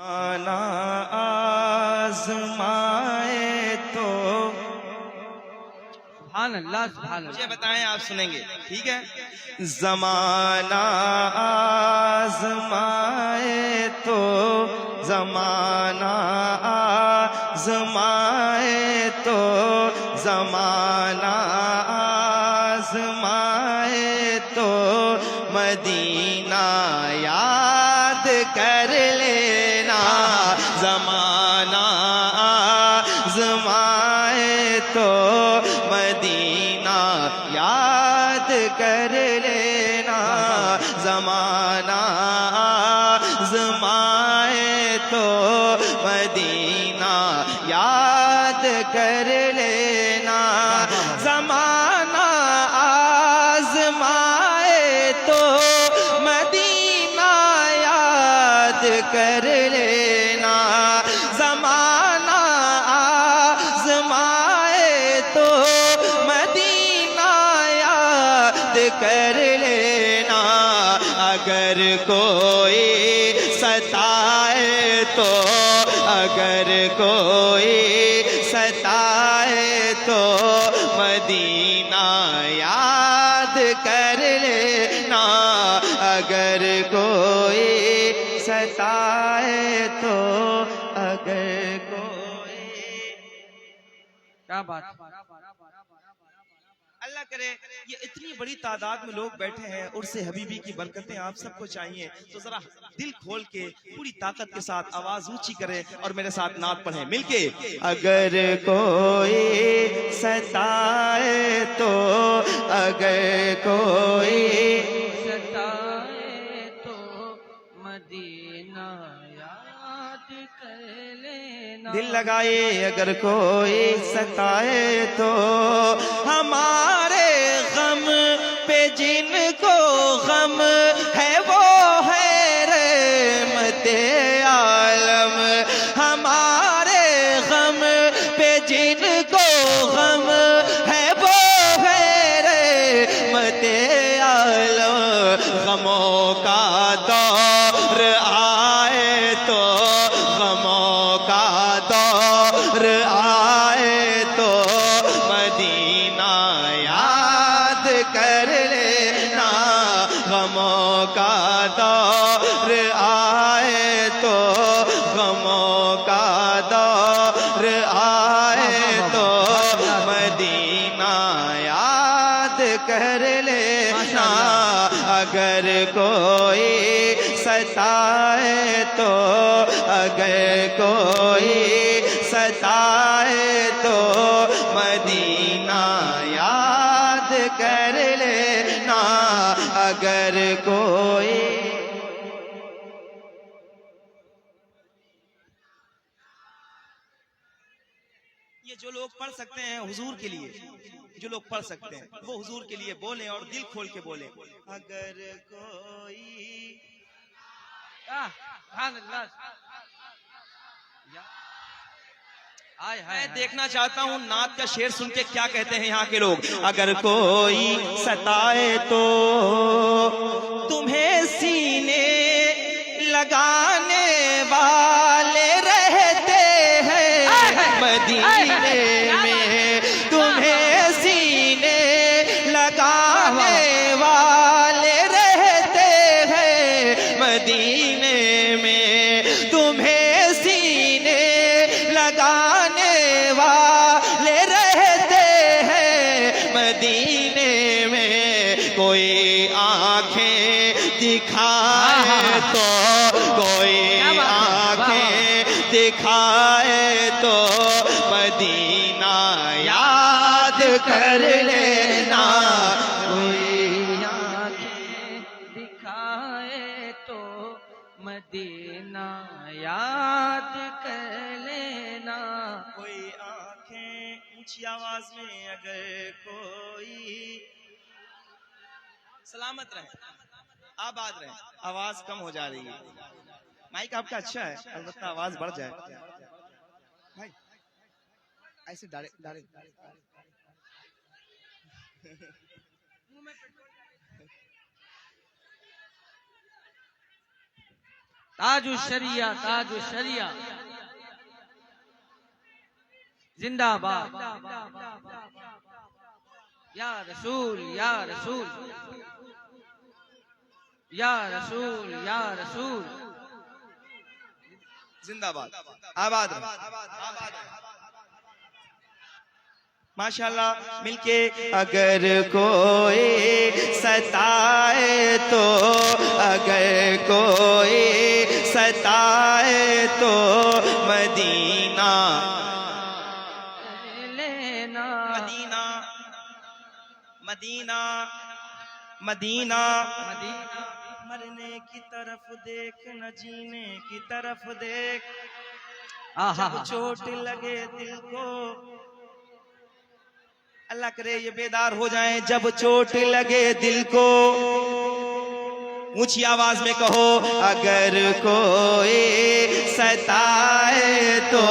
आना आजमाए तो सुभान अल्लाह सुभान मुझे अल्लाह। बताएं, आप सुनेंगे, ठीक है। जमाना आजमाए तो जमाना आजमाए तो जमाना आजमाए तो मदीना याद कर लेना। जमाना आजमाए तो मदीना याद कर लेना। जमाना आजमाए तो मदीना याद कर लेना। जमाना आजमाए तो मदीना याद कर लेना। जमाना आजमाए तो मदीना याद कर लेना। अगर कोई सताए तो, अगर कोई सताए तो मदीना याद कर लेना। अगर कोई सताए तो, अगर कोई। क्या बात। अल्लाह करे ये इतनी बड़ी तादाद में लोग बैठे हैं, उर्से हबीबी की बरकतें आप सबको चाहिए, तो जरा दिल खोल के पूरी ताकत के साथ आवाज ऊंची करें और मेरे साथ नात पढ़ें मिलके। अगर कोई सताए तो, अगर कोई सताए तो मदीना याद कर लेना। दिल लगाए। अगर कोई सताए तो हमारे गम पे जिनको गम है वो है रहमते आलम। हमारे गम पे जिनको गम है वो है रहमते आलम। गमों का दौर आए तो, गमों का दौर आए तो मदीना याद कर लेना। गमों का दौर आए तो, गमों का दौर आए तो मदीना याद कर लेना। अगर कोई सताए तो, अगर कोई सताए तो मदीना याद कर लेना। अगर कोई। ये जो लोग पढ़ सकते हैं हुजूर के लिए, जो लोग पढ़ सकते हैं वो हुजूर के लिए बोलें और दिल खोल के बोलें। अगर कोई। सुभान अल्लाह। मैं देखना चाहता हूँ नात का शेर सुन के क्या कहते हैं यहाँ के लोग। अगर कोई सताए तो तुम्हें सीने लगाने वाले रहते हैं मदीने में। तुम्हें सीने लगाने वाले रहते हैं मदीने में। तुम्हें सीने लगाने वाले रहते हैं मदीने में। कोई आंखें दिखाए तो, कोई आंखें दिखाए तो मदीना याद कर लेना। कोई आंखें दिखाए तो मदीना याद कर लेना। कोई आंखें ऊंची आवाज में। अगर कोई। सलामत रहे, आबाद रहे। आवाज कम हो जा रही है। माइक आपका अच्छा है, अलबत्ता आवाज बढ़ जाए भाई। ऐसे डायरेक्ट डायरेक्ट ताजु शरिया, ताजु शरिया जिंदाबाद। या रसूल, या रसूल, या रसूल, या रसूल। जिंदाबाद, आबाद रहे, आबाद रहे। माशाल्लाह मिलके। अगर कोई सताए तो, अगर कोई सताए तो मदीना लेना, मदीना मदीना मदीना मदीना। मरने की तरफ देख न जीने की तरफ देख, आहा, जब चोट लगे दिल को। अल्लाह करे ये बेदार हो जाएं। जब चोट लगे दिल को, ऊंची आवाज में कहो, अगर कोई सताए तो,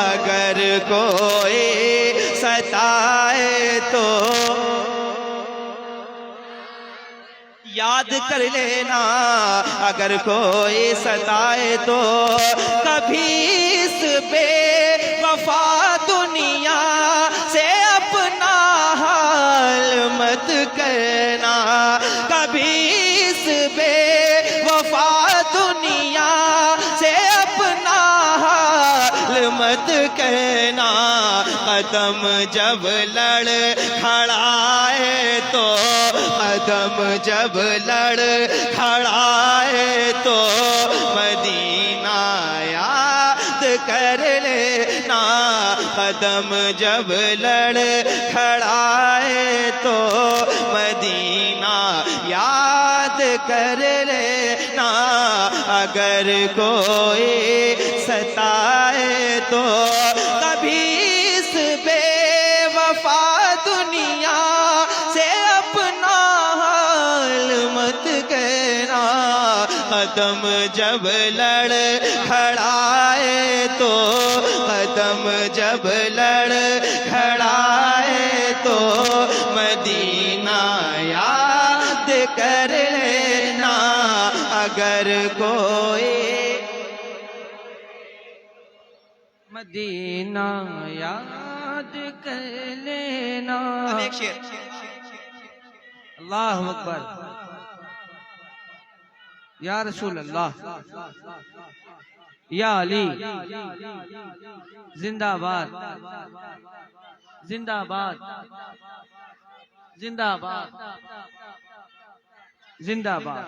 अगर कोई सताए तो याद कर लेना। अगर कोई सताए तो कभी इस बेवफा दुनिया से अपना हाल मत करना। कभी इस बेवफा दुनिया से अपना हाल मत कहना। कदम जब लड़ खड़ाए तो, कदम जब लड़ खड़ाए तो मदीना याद कर लेना। कदम जब लड़ खड़ाए तो मदीना याद कर लेना। अगर कोई सताए तो कभी इस बेवफा दुनिया से अपना हाल मत कहना। कदम जब लड़ खड़ाए तो, कदम जब लड़ खड़ाए तो मदीना याद कर लेना। अगर कोई मदीना याद कर लेना। अब एक शेर। अल्लाह अकबर। या रसूल अल्लाह, या अली जिंदाबाद, जिंदाबाद, जिंदाबाद, जिंदाबाद।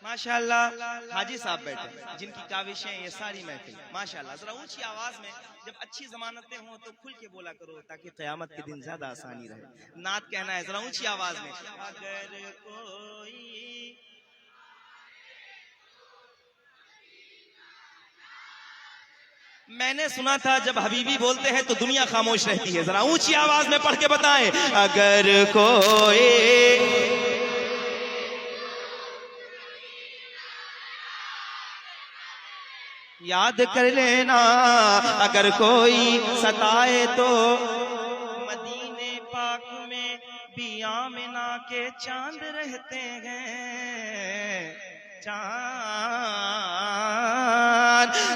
माशाल्लाह हाजी साहब बैठे, जिनकी काविशें ये सारी महफिल। माशाल्लाह जरा ऊंची आवाज में, जब अच्छी जमानतें हों तो खुल के बोला करो ताकि क़यामत के दिन ज्यादा आसानी रहे। नात कहना है जरा ऊंची आवाज में। अगर कोई मैंने सुना था जब हबीबी बोलते हैं तो दुनिया खामोश रहती है। जरा ऊंची आवाज में पढ़ के बताएं। अगर कोई याद कर लेना। अगर कोई सताए तो मदीने पाक में भी आमिना के चांद रहते हैं। चांद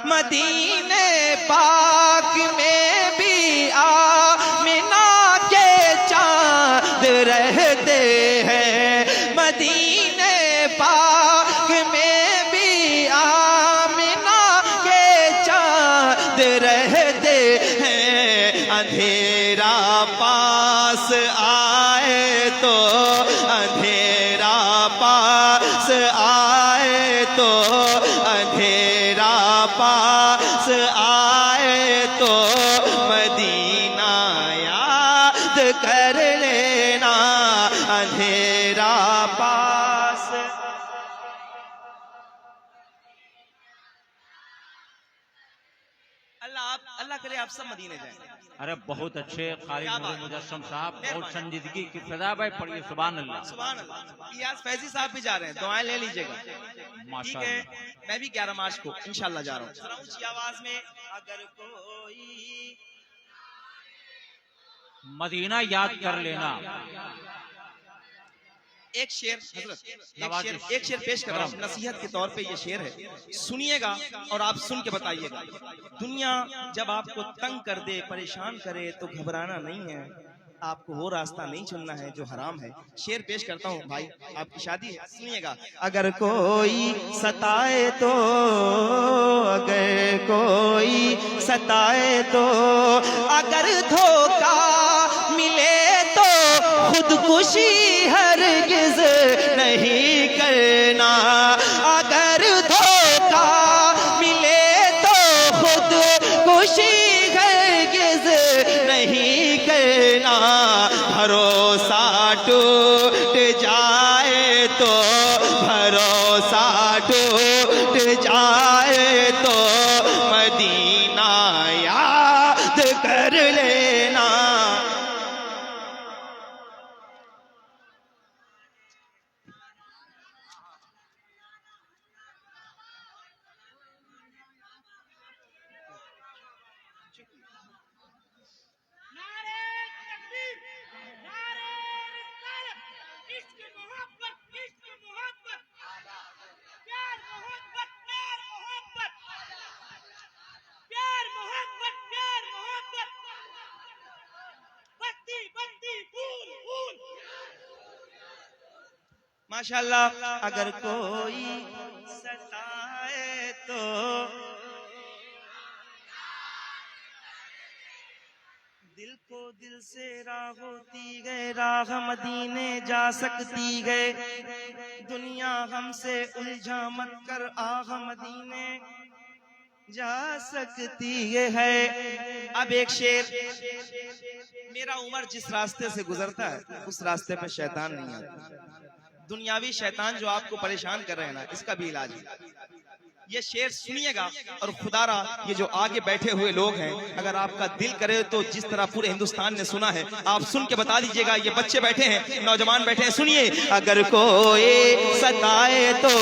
मदीने पाक में भी आमिना के चांद रहते हैं। मदीने पाक में भी आमिना के चांद रहते हैं। अंधेरा पास आए तो, अंधेरा पास आए तो, अंधेरा पास आए तो मदीना याद कर लेना। अंधेरा पास अल्लाह करे आप सब मदीने जाएं। अरे बहुत अच्छे कारी क्या नूर बात है। मुजस्सम साहब, बहुत मेहरबानी। संजीदगी की फिजा भाई, पढ़िए सुभान अल्लाह। सुभान अल्लाह। इलियास फैजी साहब भी जा रहे हैं, दुआएं ले लीजिएगा। ठीक है, माशाअल्लाह। मैं भी 11 मार्च को इंशाल्लाह जा रहा हूँ। जरा ऊंची आवाज में, अगर कोई मदीना याद कर लेना। एक शेर हजरत, नवाज़िश। एक शेर पेश कर रहा हूँ नसीहत के तौर पे। ये शेर है, सुनिएगा और आप सुन के बताइएगा। दुनिया जब आपको तंग कर दे, परेशान करे, तो घबराना नहीं है, आपको वो रास्ता नहीं चुनना है जो हराम है। शेर पेश करता हूँ भाई, आपकी शादी है, सुनिएगा। अगर कोई सताए तो, अगर कोई सताए तो, अगर धोखा मिले तो खुदकुशी हरगिज नहीं करना। अगर धोखा मिले तो खुदकुशी हरगिज नहीं करना। भरोसा टूट जाए तो, भरोसा टूट जाए तो मदीना याद कर लेना। नारे तकबीर, नारे रिसालत, इश्क मोहब्बत, प्यार मोहब्बत, प्यार मोहब्बत, बत्ती बत्ती फूल फूल। माशाल्लाह। अगर कोई सताए तो, दिल को दिल से राह होती गए, राह मदीने जा सकती गए। दुनिया हमसे उलझा मत कर, आह मदीने जा सकती है। अब एक शेर, मेरा उमर जिस रास्ते से गुजरता है उस रास्ते पे शैतान नहीं आता। दुनियावी शैतान जो आपको परेशान कर रहे हैं ना, इसका भी इलाज है। ये शेर सुनिएगा और खुदारा ये जो आगे बैठे हुए लोग हैं, अगर आपका दिल करे तो जिस तरह पूरे हिंदुस्तान ने सुना है, आप सुन के बता दीजिएगा। ये बच्चे बैठे हैं, नौजवान बैठे हैं, सुनिए। अगर कोई सताए तो,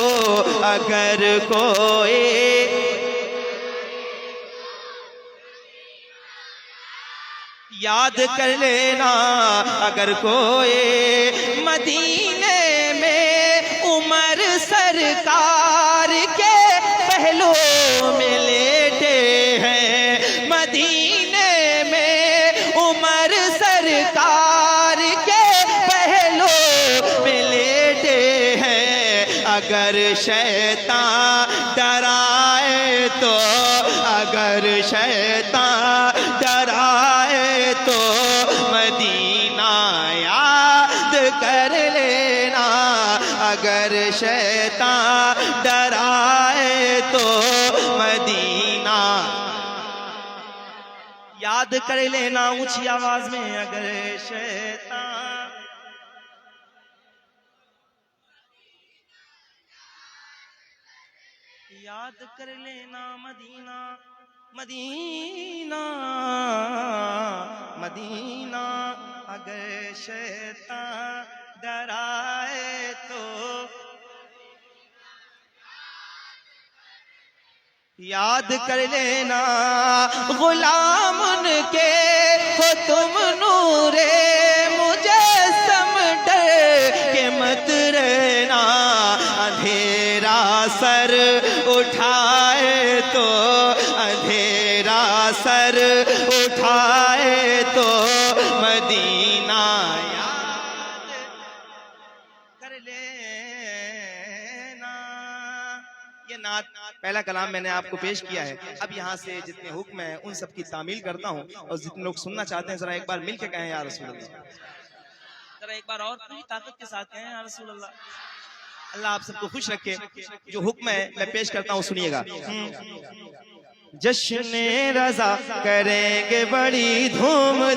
अगर कोई याद कर लेना। अगर कोई मदीने में उमर सरकार के पहलू में लेटे हैं, मदीने में उमर सरकार के पहलू में लेटे हैं। अगर शैतान डराए तो, अगर शैतान डराए तो मदीना याद कर लेना। अगर शैतान डराए तो मदीना याद कर लेना। ऊंची आवाज में, अगर शैतान याद कर लेना। Medina Medina Medina. अगर शैतान डराए तो याद कर लेना। गुलाम उनके हो तुम, नूरे मुजस्सम डर के मत रहना। अंधेरा सर उठाए तो, अंधेरा सर उठाए तो मदीना याद कर लेना। ये नात पहला कलाम मैंने आपको पेश किया है। अब यहाँ से जितने हुक्म हैं उन सब की तामील करता हूँ, और जितने लोग सुनना चाहते हैं जरा एक बार मिल के कहें या रसूल अल्लाह। जरा एक बार और पूरी ताकत के साथ कहें या रसूल अल्लाह। अल्लाह आप सबको खुश रखे। जो हुक्म है मैं पेश करता हूँ, सुनिएगा। जश्न रज़ा करेंगे बड़ी धूम